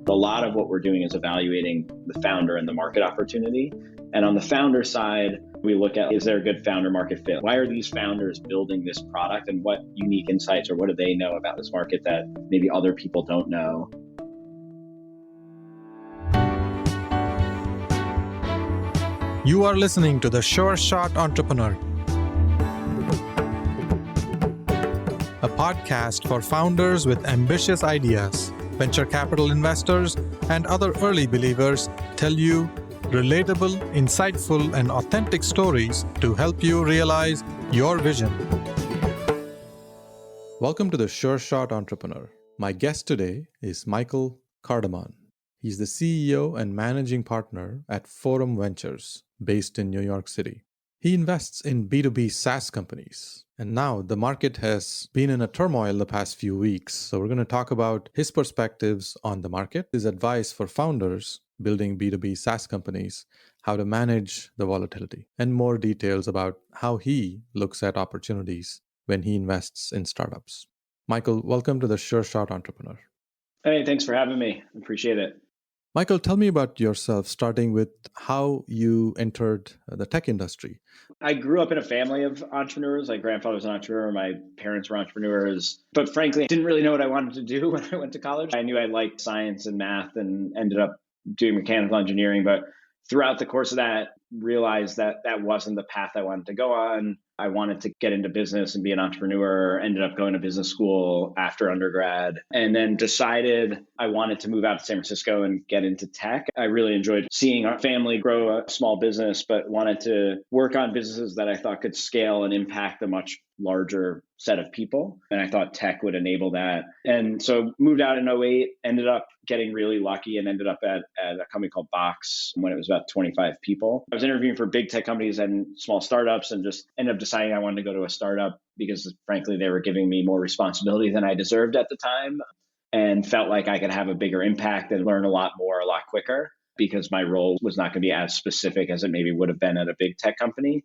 A lot of what we're doing is evaluating the founder and the market opportunity. And on the founder side, we look at, is there a good founder market fit? Why are these founders building this product, and what unique insights or what do they know about this market that maybe other people don't know? You are listening to The Sure Shot Entrepreneur, a podcast for founders with ambitious ideas. Venture capital investors and other early believers tell you relatable, insightful, and authentic stories to help you realize your vision. Welcome to The Sure Shot Entrepreneur. My guest today is Michael Cardamone. He's the CEO and managing partner at Forum Ventures, based in New York City. He invests in B2B SaaS companies. And now the market has been in a turmoil the past few weeks. So we're going to talk about his perspectives on the market, his advice for founders building B2B SaaS companies, how to manage the volatility, and more details about how he looks at opportunities when he invests in startups. Michael, welcome to the Sure Shot Entrepreneur. Hey, thanks for having me. Appreciate it. Michael, tell me about yourself, starting with how you entered the tech industry. I grew up in a family of entrepreneurs. My grandfather was an entrepreneur. My parents were entrepreneurs. But frankly, I didn't really know what I wanted to do when I went to college. I knew I liked science and math and ended up doing mechanical engineering. But throughout the course of that, realized that that wasn't the path I wanted to go on. I wanted to get into business and be an entrepreneur, ended up going to business school after undergrad, and then decided I wanted to move out to San Francisco and get into tech. I really enjoyed seeing our family grow a small business, but wanted to work on businesses that I thought could scale and impact a much larger set of people. And I thought tech would enable that. And so moved out in 2008, ended up getting really lucky and ended up at a company called Box when it was about 25 people. I was interviewing for big tech companies and small startups and just ended up deciding I wanted to go to a startup because frankly, they were giving me more responsibility than I deserved at the time and felt like I could have a bigger impact and learn a lot more, a lot quicker because my role was not going to be as specific as it maybe would have been at a big tech company.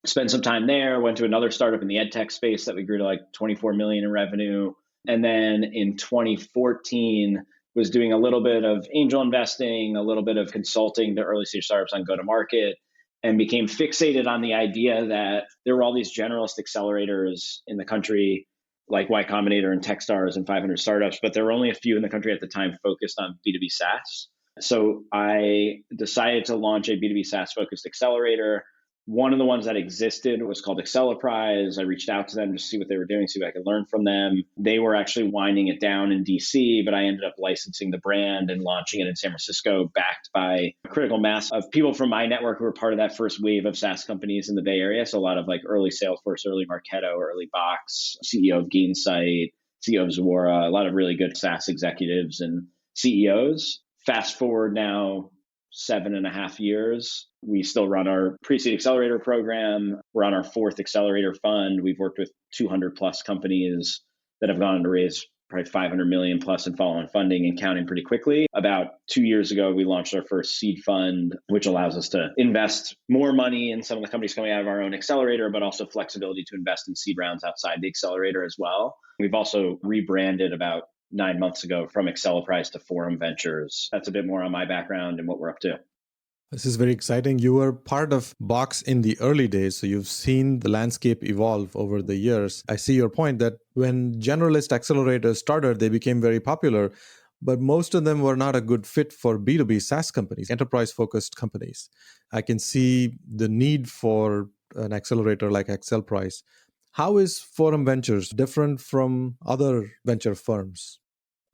Spent some time there, went to another startup in the ed tech space that we grew to like 24 million in revenue. And then in 2014, was doing a little bit of angel investing, a little bit of consulting to early stage startups on go-to-market, and became fixated on the idea that there were all these generalist accelerators in the country, like Y Combinator and Techstars and 500 startups, but there were only a few in the country at the time focused on B2B SaaS. So I decided to launch a B2B SaaS focused accelerator. One of the ones that existed was called Accelerprize. I reached out to them to see what they were doing, see what I could learn from them. They were actually winding it down in DC, but I ended up licensing the brand and launching it in San Francisco, backed by a critical mass of people from my network who were part of that first wave of SaaS companies in the Bay Area. So a lot of like early Salesforce, early Marketo, early Box, CEO of Gainsight, CEO of Zuora, a lot of really good SaaS executives and CEOs. Fast forward now 7.5 years. We still run our pre-seed accelerator program. We're on our fourth accelerator fund. We've worked with 200 plus companies that have gone on to raise probably 500 million plus in follow-on funding and counting pretty quickly. About 2 years ago, we launched our first seed fund, which allows us to invest more money in some of the companies coming out of our own accelerator, but also flexibility to invest in seed rounds outside the accelerator as well. We've also rebranded about 9 months ago from Accelerprize to Forum Ventures. That's a bit more on my background and what we're up to. This is very exciting. You were part of Box in the early days, so you've seen the landscape evolve over the years. I see your point that when generalist accelerators started, they became very popular, but most of them were not a good fit for B2B SaaS companies, enterprise-focused companies. I can see the need for an accelerator like Accelprize. How is Forum Ventures different from other venture firms?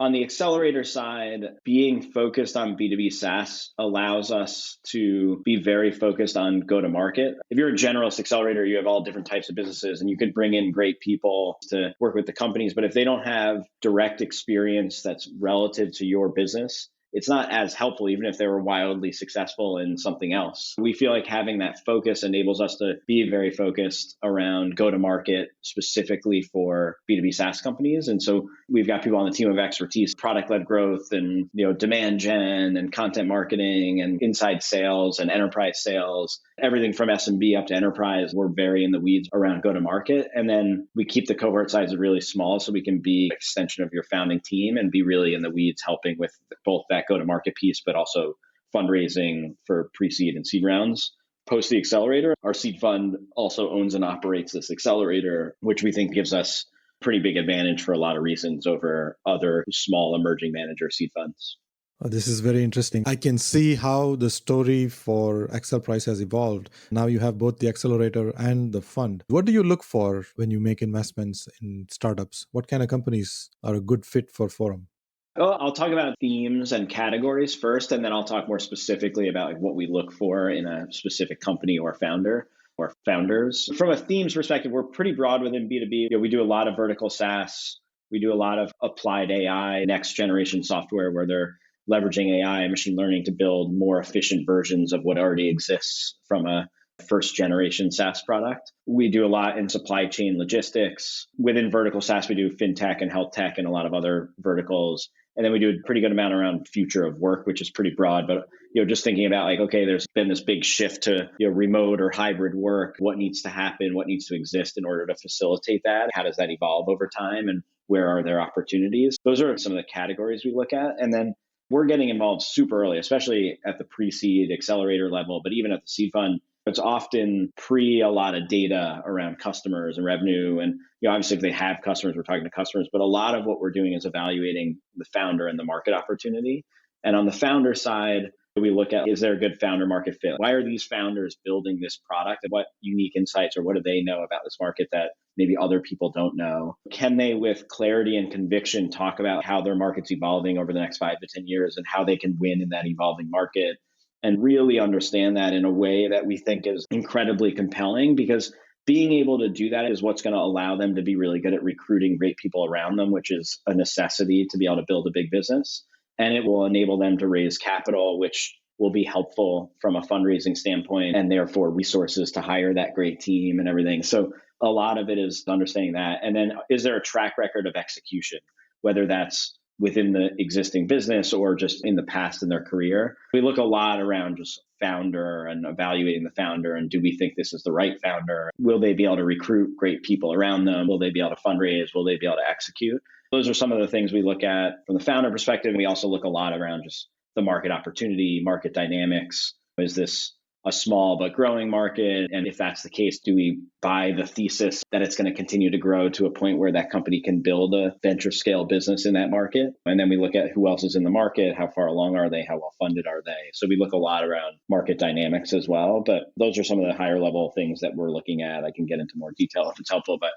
On the accelerator side, being focused on B2B SaaS allows us to be very focused on go-to-market. If you're a generalist accelerator, you have all different types of businesses and you could bring in great people to work with the companies. But if they don't have direct experience that's relative to your business, it's not as helpful, even if they were wildly successful in something else. We feel like having that focus enables us to be very focused around go-to-market specifically for B2B SaaS companies. And so we've got people on the team of expertise, product-led growth and demand gen and content marketing and inside sales and enterprise sales, everything from SMB up to enterprise. We're very in the weeds around go-to-market. And then we keep the cohort sizes really small so we can be an extension of your founding team and be really in the weeds helping with both that that go-to-market piece, but also fundraising for pre-seed and seed rounds. Post the accelerator, our seed fund also owns and operates this accelerator, which we think gives us pretty big advantage for a lot of reasons over other small emerging manager seed funds. This is very interesting. I can see how the story for Excel Price has evolved. Now you have both the accelerator and the fund. What do you look for when you make investments in startups? What kind of companies are a good fit for Forum? Well, I'll talk about themes and categories first, and then I'll talk more specifically about what we look for in a specific company or founder or founders. From a themes perspective, we're pretty broad within B2B. We do a lot of vertical SaaS. We do a lot of applied AI, next generation software where they're leveraging AI and machine learning to build more efficient versions of what already exists from a first generation SaaS product. We do a lot in supply chain logistics. Within vertical SaaS, we do fintech and health tech and a lot of other verticals. And then we do a pretty good amount around future of work, which is pretty broad. But just thinking about like, okay, there's been this big shift to remote or hybrid work. What needs to happen? What needs to exist in order to facilitate that? How does that evolve over time? And where are there opportunities? Those are some of the categories we look at. And then we're getting involved super early, especially at the pre-seed accelerator level, but even at the seed fund. It's often a lot of data around customers and revenue. And obviously, if they have customers, we're talking to customers. But a lot of what we're doing is evaluating the founder and the market opportunity. And on the founder side, we look at, is there a good founder market fit? Why are these founders building this product? And what unique insights or what do they know about this market that maybe other people don't know? Can they, with clarity and conviction, talk about how their market's evolving over the next 5 to 10 years and how they can win in that evolving market? And really understand that in a way that we think is incredibly compelling, because being able to do that is what's going to allow them to be really good at recruiting great people around them, which is a necessity to be able to build a big business. And it will enable them to raise capital, which will be helpful from a fundraising standpoint, and therefore resources to hire that great team and everything. So a lot of it is understanding that. And then is there a track record of execution, whether that's within the existing business or just in the past in their career? We look a lot around just founder and evaluating the founder. And do we think this is the right founder? Will they be able to recruit great people around them? Will they be able to fundraise? Will they be able to execute? Those are some of the things we look at from the founder perspective. We also look a lot around just the market opportunity, market dynamics. Is this a small but growing market? And if that's the case, do we buy the thesis that it's going to continue to grow to a point where that company can build a venture scale business in that market? And then we look at who else is in the market, how far along are they, how well funded are they? So we look a lot around market dynamics as well. But those are some of the higher level things that we're looking at. I can get into more detail if it's helpful, but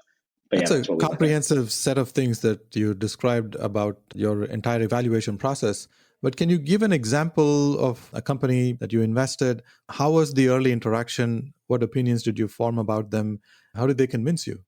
that's a comprehensive set of things that you described about your entire evaluation process. But can you give an example of a company that you invested? How was the early interaction? What opinions did you form about them? How did they convince you?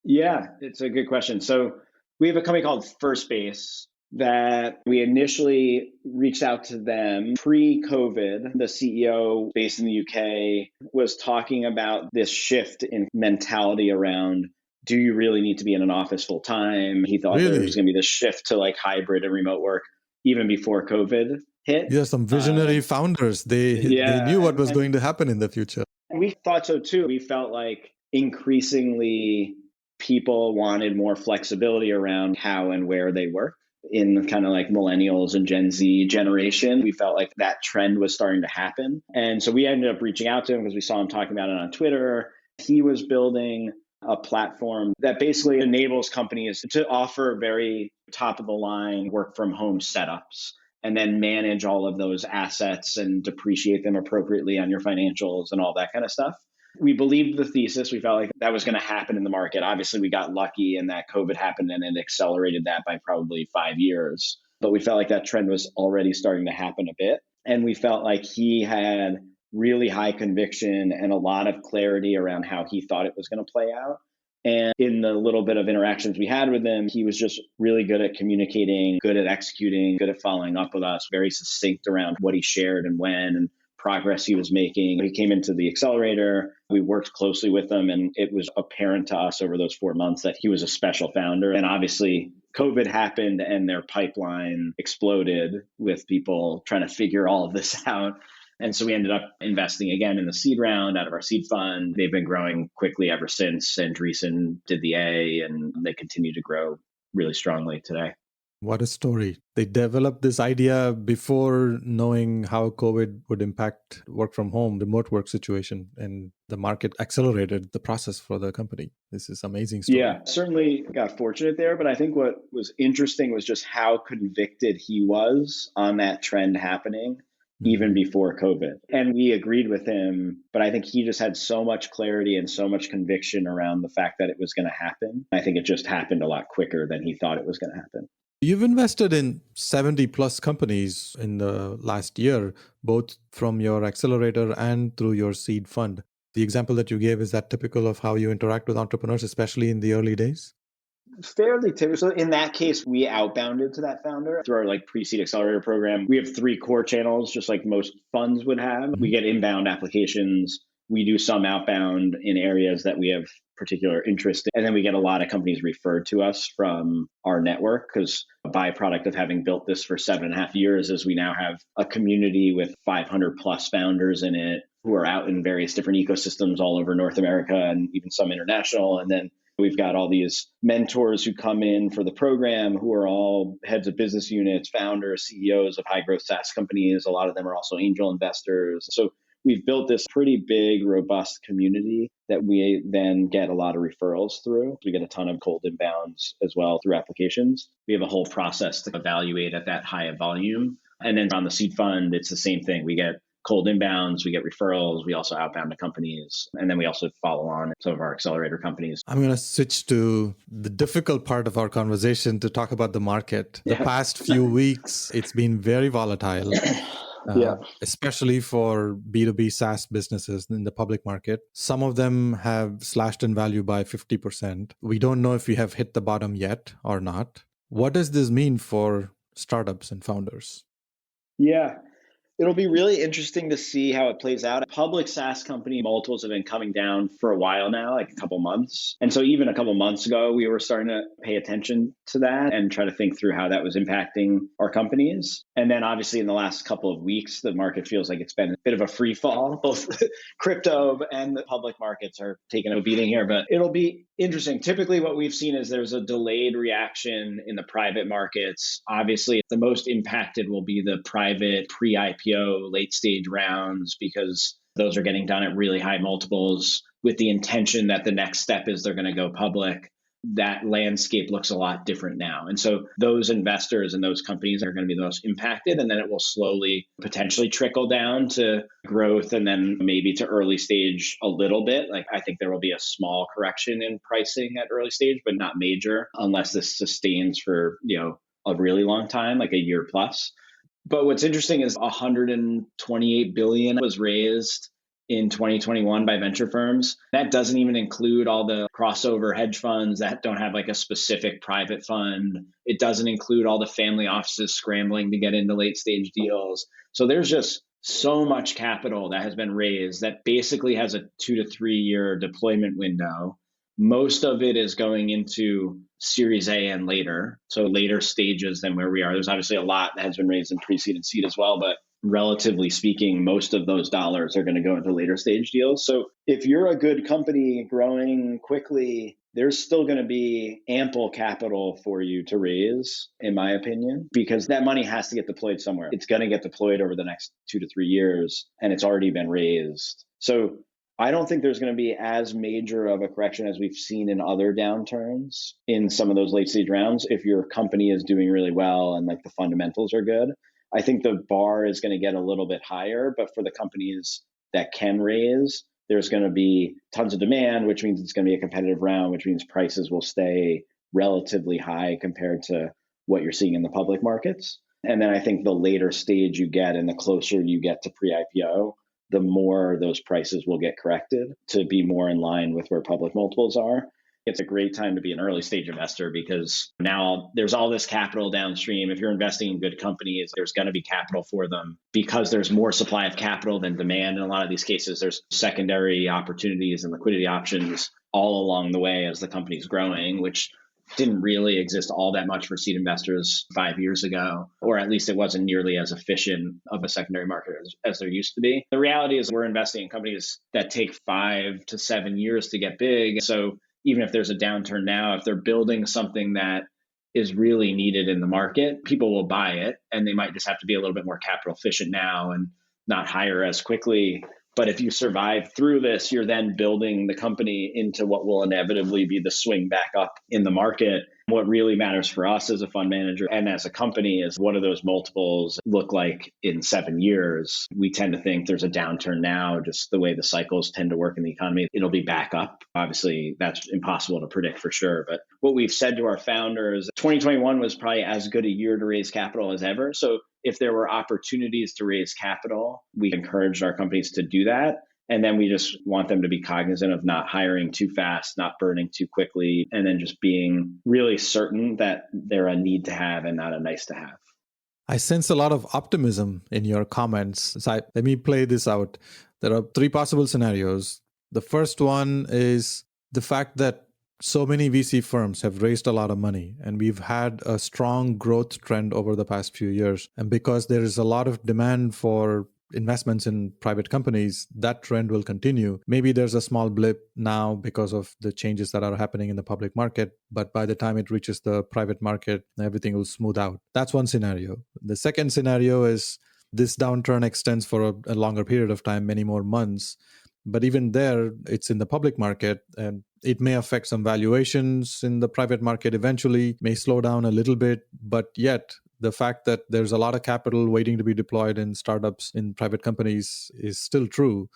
Yeah, it's a good question. So we have a company called First Base that we initially reached out to them pre-COVID. The CEO based in the UK was talking about this shift in mentality around, do you really need to be in an office full time? He thought there was going to be this shift to like hybrid and remote work even before COVID hit. Yeah, some visionary founders. They knew what was going to happen in the future. We thought so too. We felt like increasingly people wanted more flexibility around how and where they work. In kind of like millennials and Gen Z generation, we felt like that trend was starting to happen. And so we ended up reaching out to him because we saw him talking about it on Twitter. He was building a platform that basically enables companies to offer very top of the line work from home setups and then manage all of those assets and depreciate them appropriately on your financials and all that kind of stuff. We believed the thesis. We felt like that was going to happen in the market. Obviously, we got lucky in that COVID happened and it accelerated that by probably 5 years. But we felt like that trend was already starting to happen a bit. And we felt like he had really high conviction and a lot of clarity around how he thought it was going to play out. And in the little bit of interactions we had with him, he was just really good at communicating, good at executing, good at following up with us, very succinct around what he shared and when and progress he was making. He came into the accelerator. We worked closely with him, and it was apparent to us over those 4 months that he was a special founder. And obviously, COVID happened and their pipeline exploded with people trying to figure all of this out. And so we ended up investing again in the seed round out of our seed fund. They've been growing quickly ever since. Andreessen did the A, and they continue to grow really strongly today. What a story. They developed this idea before knowing how COVID would impact work from home, remote work situation, and the market accelerated the process for the company. This is amazing story. Yeah, certainly got fortunate there. But I think what was interesting was just how convicted he was on that trend happening even before COVID. And we agreed with him, but I think he just had so much clarity and so much conviction around the fact that it was going to happen. I think it just happened a lot quicker than he thought it was going to happen. You've invested in 70 plus companies in the last year, both from your accelerator and through your seed fund. The example that you gave, is that typical of how you interact with entrepreneurs, especially in the early days? Fairly typical. So in that case, we outbounded to that founder through our pre-seed accelerator program. We have 3 core channels, just like most funds would have. We get inbound applications. We do some outbound in areas that we have particular interest in. And then we get a lot of companies referred to us from our network, because a byproduct of having built this for 7.5 years is we now have a community with 500 plus founders in it who are out in various different ecosystems all over North America and even some international. And then we've got all these mentors who come in for the program who are all heads of business units, founders, CEOs of high growth SaaS companies. A lot of them are also angel investors. So we've built this pretty big, robust community that we then get a lot of referrals through. We get a ton of cold inbounds as well through applications. We have a whole process to evaluate at that high volume. And then on the seed fund, it's the same thing. We get cold inbounds, we get referrals, we also outbound to companies, and then we also follow on some of our accelerator companies. I'm going to switch to the difficult part of our conversation to talk about the market. The past few weeks, it's been very volatile. Especially for B2B SaaS businesses in the public market. Some of them have slashed in value by 50%. We don't know if we have hit the bottom yet or not. What does this mean for startups and founders? Yeah. It'll be really interesting to see how it plays out. Public SaaS company multiples have been coming down for a while now, like a couple months. And so even a couple months ago, we were starting to pay attention to that and try to think through how that was impacting our companies. And then obviously in the last couple of weeks, the market feels like it's been a bit of a free fall. Both crypto and the public markets are taking a beating here, but it'll be interesting. Typically what we've seen is there's a delayed reaction in the private markets. Obviously, the most impacted will be the private pre-IPO late stage rounds, because those are getting done at really high multiples with the intention that the next step is they're going to go public. That landscape looks a lot different now. And so those investors and those companies are going to be the most impacted. And then it will slowly potentially trickle down to growth and then maybe to early stage a little bit. Like I think there will be a small correction in pricing at early stage, but not major unless this sustains for, a really long time, like a year plus. But what's interesting is 128 billion was raised in 2021 by venture firms. That doesn't even include all the crossover hedge funds that don't have like a specific private fund. It doesn't include all the family offices scrambling to get into late stage deals. So there's just so much capital that has been raised that basically has a 2 to 3 year deployment window. Most of it is going into Series A and later, so later stages than where we are. There's obviously a lot that has been raised in pre-seed and seed as well, but relatively speaking, most of those dollars are going to go into later stage deals. So if you're a good company growing quickly, there's still going to be ample capital for you to raise, in my opinion, because that money has to get deployed somewhere. It's going to get deployed over the next 2 to 3 years, and it's already been raised. So I don't think there's going to be as major of a correction as we've seen in other downturns in some of those late stage rounds. If your company is doing really well and like the fundamentals are good, I think the bar is going to get a little bit higher. But for the companies that can raise, there's going to be tons of demand, which means it's going to be a competitive round, which means prices will stay relatively high compared to what you're seeing in the public markets. And then I think the later stage you get and the closer you get to pre-IPO, the more those prices will get corrected to be more in line with where public multiples are. It's a great time to be an early stage investor because now there's all this capital downstream. If you're investing in good companies, there's going to be capital for them because there's more supply of capital than demand. In a lot of these cases, there's secondary opportunities and liquidity options all along the way as the company's growing, which didn't really exist all that much for seed investors 5 years ago, or at least it wasn't nearly as efficient of a secondary market as there used to be. The reality is we're investing in companies that take 5 to 7 years to get big. So even if there's a downturn now, if they're building something that is really needed in the market, people will buy it, and they might just have to be a little bit more capital efficient now and not hire as quickly. But if you survive through this, you're then building the company into what will inevitably be the swing back up in the market. What really matters for us as a fund manager and as a company is what do those multiples look like in 7 years? We tend to think there's a downturn now, just the way the cycles tend to work in the economy. It'll be back up. Obviously, that's impossible to predict for sure. But what we've said to our founders, 2021 was probably as good a year to raise capital as ever. So if there were opportunities to raise capital, we encouraged our companies to do that. And then we just want them to be cognizant of not hiring too fast, not burning too quickly, and then just being really certain that they're a need to have and not a nice to have. I sense a lot of optimism in your comments. So let me play this out. There are 3 possible scenarios. The first one is the fact that so many VC firms have raised a lot of money, and we've had a strong growth trend over the past few years. And because there is a lot of demand for investments in private companies, that trend will continue. Maybe there's a small blip now because of the changes that are happening in the public market, but by the time it reaches the private market, everything will smooth out. That's one scenario. The second scenario is this downturn extends for a longer period of time, many more months. But even there, it's in the public market, and it may affect some valuations in the private market eventually, may slow down a little bit, but yet the fact that there's a lot of capital waiting to be deployed in startups, in private companies is still true.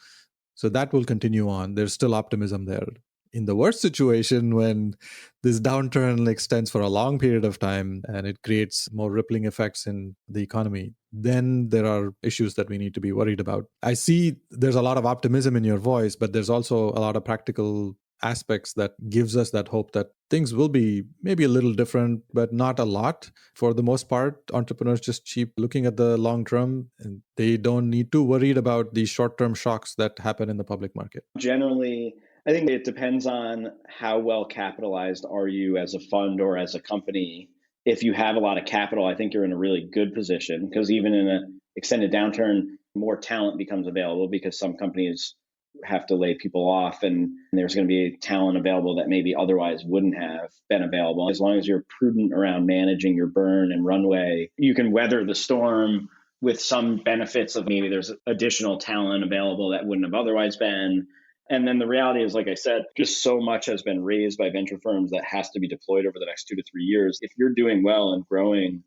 So that will continue on. There's still optimism there. In the worst situation, when this downturn extends for a long period of time and it creates more rippling effects in the economy, then there are issues that we need to be worried about. I see there's a lot of optimism in your voice, but there's also a lot of practical aspects that gives us that hope that things will be maybe a little different, but not a lot. For the most part, entrepreneurs just keep looking at the long term, and they don't need to worry about these short-term shocks that happen in the public market. Generally, I think it depends on how well capitalized are you as a fund or as a company. If you have a lot of capital, I think you're in a really good position, because even in an extended downturn, more talent becomes available because some companies have to lay people off, and there's going to be talent available that maybe otherwise wouldn't have been available. As long as you're prudent around managing your burn and runway, you can weather the storm with some benefits of maybe there's additional talent available that wouldn't have otherwise been. And then the reality is, like I said, just so much has been raised by venture firms that has to be deployed over the next 2 to 3 years. If you're doing well and growing,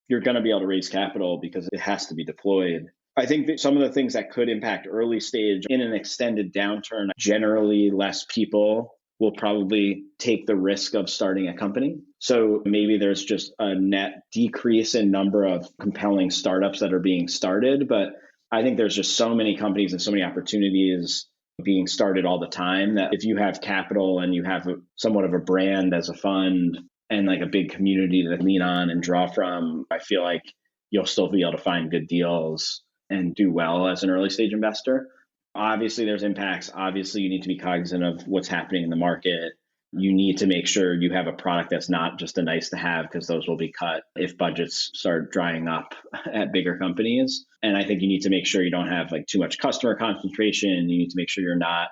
you're going to be able to raise capital because it has to be deployed. I think that some of the things that could impact early stage in an extended downturn, generally less people will probably take the risk of starting a company. So maybe there's just a net decrease in number of compelling startups that are being started. But I think there's just so many companies and so many opportunities being started all the time that if you have capital and you have somewhat of a brand as a fund and like a big community to lean on and draw from, I feel like you'll still be able to find good deals and do well as an early stage investor. Obviously, there's impacts. Obviously, you need to be cognizant of what's happening in the market. You need to make sure you have a product that's not just a nice to have, because those will be cut if budgets start drying up at bigger companies. And I think you need to make sure you don't have like too much customer concentration. You need to make sure you're not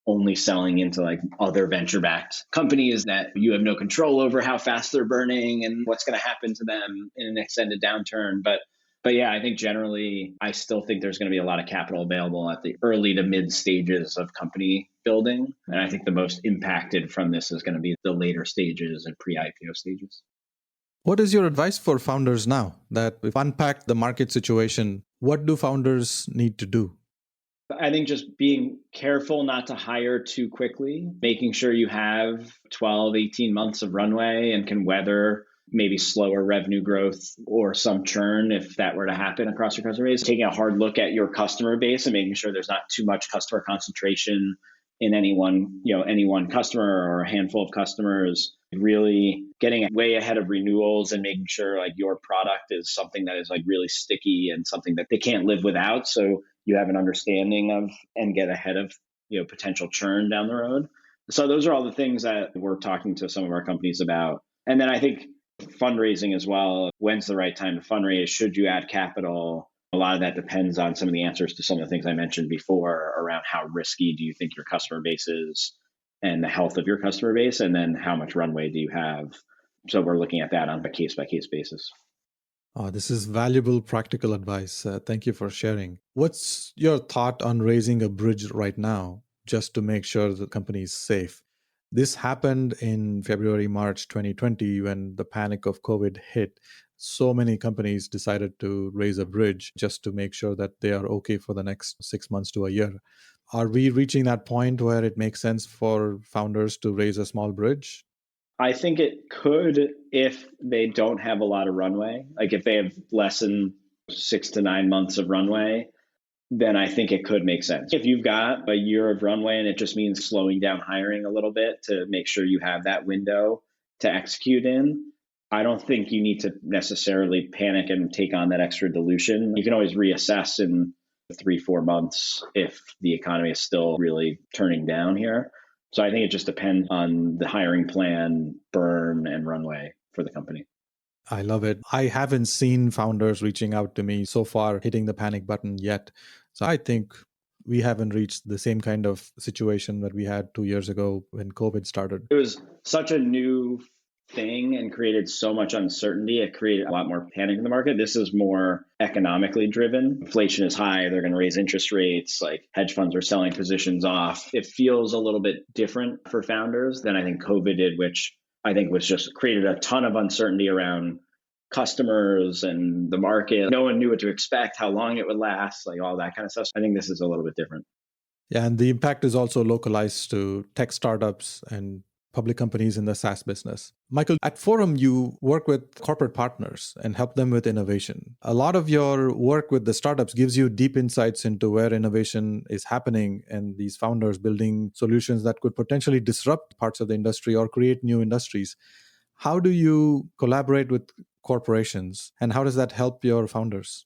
only selling into like other venture-backed companies that you have no control over how fast they're burning and what's going to happen to them in an extended downturn. But yeah, I think generally, I still think there's going to be a lot of capital available at the early to mid stages of company building. And I think the most impacted from this is going to be the later stages and pre-IPO stages. What is your advice for founders now that we've unpacked the market situation? What do founders need to do? I think just being careful not to hire too quickly, making sure you have 12, 18 months of runway and can weather maybe slower revenue growth or some churn if that were to happen across your customer base. Taking a hard look at your customer base and making sure there's not too much customer concentration in any one customer or a handful of customers. Really getting way ahead of renewals and making sure like your product is something that is like really sticky and something that they can't live without. So you have an understanding of and get ahead of potential churn down the road. So those are all the things that we're talking to some of our companies about. And then I think fundraising as well. When's the right time to fundraise? Should you add capital? A lot of that depends on some of the answers to some of the things I mentioned before around how risky do you think your customer base is and the health of your customer base, and then how much runway do you have. So we're looking at that on a case by case basis. This is valuable practical advice. Thank you for sharing. What's your thought on raising a bridge right now just to make sure the company is safe? This happened in February, March 2020 when the panic of COVID hit. So many companies decided to raise a bridge just to make sure that they are okay for the next 6 months to a year. Are we reaching that point where it makes sense for founders to raise a small bridge? I think it could if they don't have a lot of runway. Like if they have less than 6 to 9 months of runway, then I think it could make sense. If you've got a year of runway and it just means slowing down hiring a little bit to make sure you have that window to execute in, I don't think you need to necessarily panic and take on that extra dilution. You can always reassess in 3, 4 months if the economy is still really turning down here. So I think it just depends on the hiring plan, burn, and runway for the company. I love it. I haven't seen founders reaching out to me so far, hitting the panic button yet. So I think we haven't reached the same kind of situation that we had 2 years ago when COVID started. It was such a new thing and created so much uncertainty. It created a lot more panic in the market. This is more economically driven. Inflation is high. They're going to raise interest rates. Like hedge funds are selling positions off. It feels a little bit different for founders than I think COVID did, which I think was just created a ton of uncertainty around customers and the market. No one knew what to expect, how long it would last, like all that kind of stuff. I think this is a little bit different. Yeah, and the impact is also localized to tech startups and public companies in the SaaS business. Michael, at Forum, you work with corporate partners and help them with innovation. A lot of your work with the startups gives you deep insights into where innovation is happening and these founders building solutions that could potentially disrupt parts of the industry or create new industries. How do you collaborate with corporations and how does that help your founders?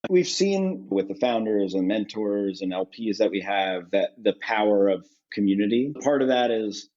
We've seen with the founders and mentors and LPs that we have that the power of community. Part of that is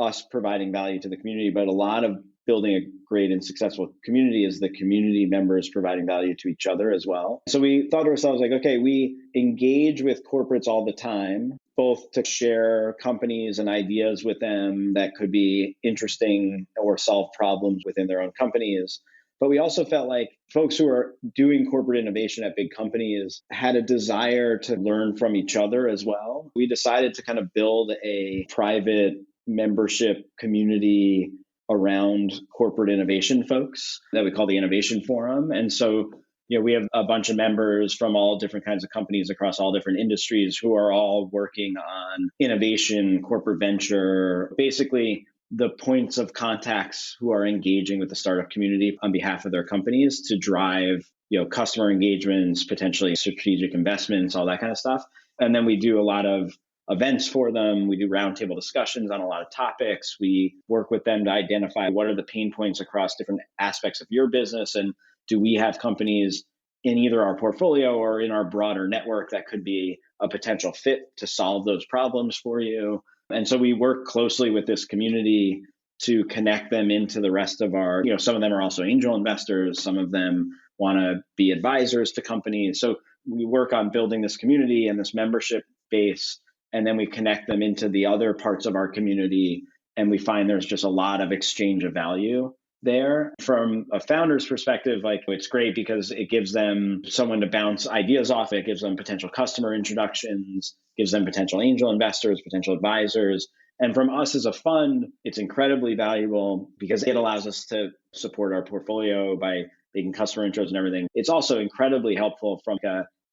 us providing value to the community, but a lot of building a great and successful community is the community members providing value to each other as well. So we thought to ourselves like, okay, we engage with corporates all the time, both to share companies and ideas with them that could be interesting or solve problems within their own companies. But we also felt like folks who are doing corporate innovation at big companies had a desire to learn from each other as well. We decided to kind of build a private membership community around corporate innovation folks that we call the Innovation Forum. And so, we have a bunch of members from all different kinds of companies across all different industries who are all working on innovation, corporate venture, basically the points of contacts who are engaging with the startup community on behalf of their companies to drive, customer engagements, potentially strategic investments, all that kind of stuff. And then we do a lot of events for them. We do roundtable discussions on a lot of topics. We work with them to identify what are the pain points across different aspects of your business. And do we have companies in either our portfolio or in our broader network that could be a potential fit to solve those problems for you? And so we work closely with this community to connect them into the rest of our, some of them are also angel investors. Some of them want to be advisors to companies. So we work on building this community and this membership base, and then we connect them into the other parts of our community. And we find there's just a lot of exchange of value there. From a founder's perspective, like it's great because it gives them someone to bounce ideas off. It gives them potential customer introductions, gives them potential angel investors, potential advisors. And from us as a fund, it's incredibly valuable because it allows us to support our portfolio by making customer intros and everything. It's also incredibly helpful from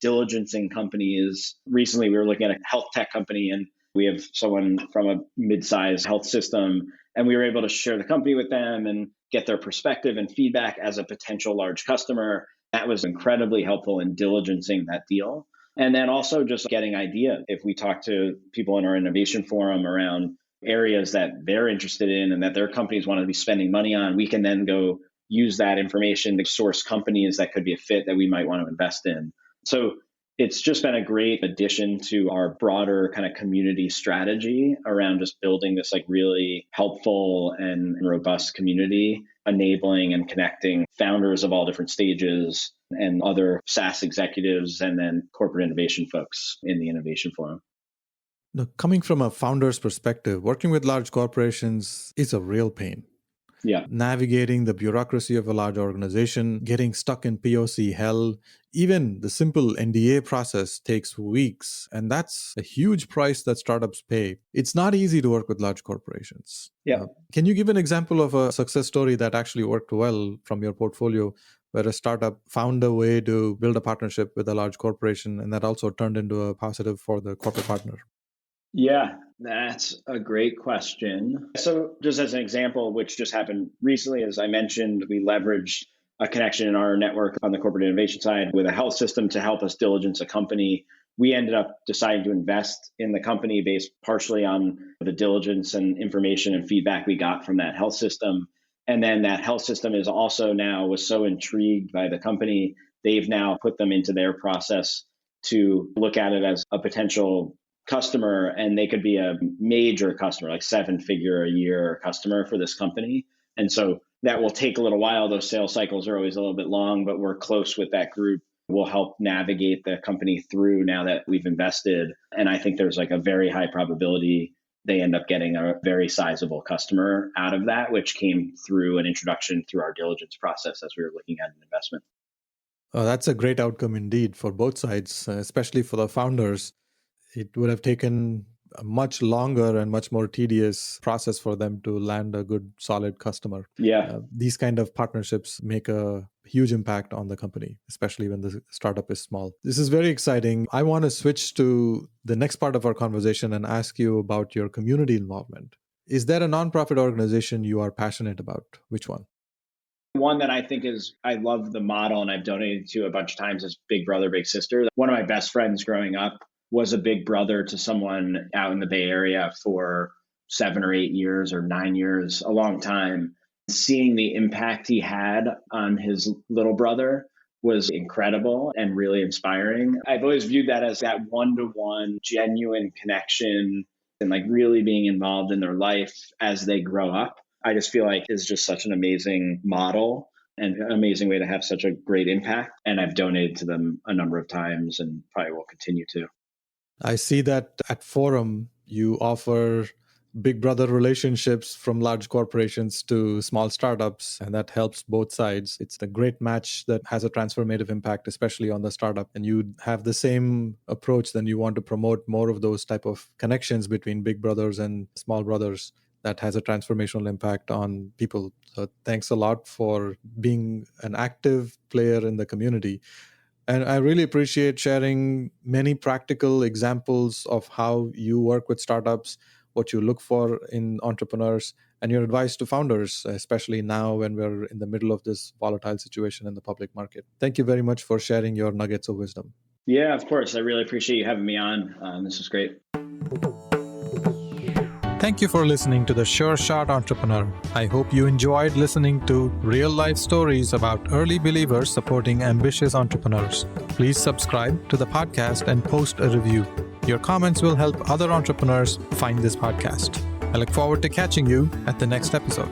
diligencing companies. Recently, we were looking at a health tech company and we have someone from a mid-sized health system, and we were able to share the company with them and get their perspective and feedback as a potential large customer. That was incredibly helpful in diligencing that deal. And then also just getting ideas. If we talk to people in our innovation forum around areas that they're interested in and that their companies want to be spending money on, we can then go use that information to source companies that could be a fit that we might want to invest in. So it's just been a great addition to our broader kind of community strategy around just building this like really helpful and robust community, enabling and connecting founders of all different stages and other SaaS executives and then corporate innovation folks in the Innovation Forum. Now, coming from a founder's perspective, working with large corporations is a real pain. Yeah. Navigating the bureaucracy of a large organization, getting stuck in POC hell, even the simple NDA process takes weeks. And that's a huge price that startups pay. It's not easy to work with large corporations. Yeah. Can you give an example of a success story that actually worked well from your portfolio, where a startup found a way to build a partnership with a large corporation and that also turned into a positive for the corporate partner? Yeah, that's a great question. So, just as an example, which just happened recently, as I mentioned, we leveraged a connection in our network on the corporate innovation side with a health system to help us diligence a company. We ended up deciding to invest in the company based partially on the diligence and information and feedback we got from that health system. And then that health system is also now was so intrigued by the company, they've now put them into their process to look at it as a potential customer, and they could be a major customer, like 7-figure a year customer for this company. And so that will take a little while. Those sales cycles are always a little bit long, but we're close with that group. We'll help navigate the company through now that we've invested. And I think there's like a very high probability they end up getting a very sizable customer out of that, which came through an introduction through our diligence process as we were looking at an investment. Oh, that's a great outcome indeed for both sides, especially for the founders. It would have taken a much longer and much more tedious process for them to land a good, solid customer. Yeah. These kind of partnerships make a huge impact on the company, especially when the startup is small. This is very exciting. I want to switch to the next part of our conversation and ask you about your community involvement. Is there a nonprofit organization you are passionate about? Which one? One that I think I love the model and I've donated to a bunch of times is Big Brother, Big Sister. One of my best friends growing up was a big brother to someone out in the Bay Area for 7 or 8 years or 9 years, a long time. Seeing the impact he had on his little brother was incredible and really inspiring. I've always viewed that as that one-to-one genuine connection and like really being involved in their life as they grow up. I just feel like is just such an amazing model and an amazing way to have such a great impact. And I've donated to them a number of times and probably will continue to. I see that at Forum, you offer big brother relationships from large corporations to small startups, and that helps both sides. It's a great match that has a transformative impact, especially on the startup. And you have the same approach, then you want to promote more of those type of connections between big brothers and small brothers that has a transformational impact on people. So thanks a lot for being an active player in the community. And I really appreciate sharing many practical examples of how you work with startups, what you look for in entrepreneurs, and your advice to founders, especially now when we're in the middle of this volatile situation in the public market. Thank you very much for sharing your nuggets of wisdom. Yeah, of course. I really appreciate you having me on. This is great. Thank you for listening to The Sure Shot Entrepreneur. I hope you enjoyed listening to real-life stories about early believers supporting ambitious entrepreneurs. Please subscribe to the podcast and post a review. Your comments will help other entrepreneurs find this podcast. I look forward to catching you at the next episode.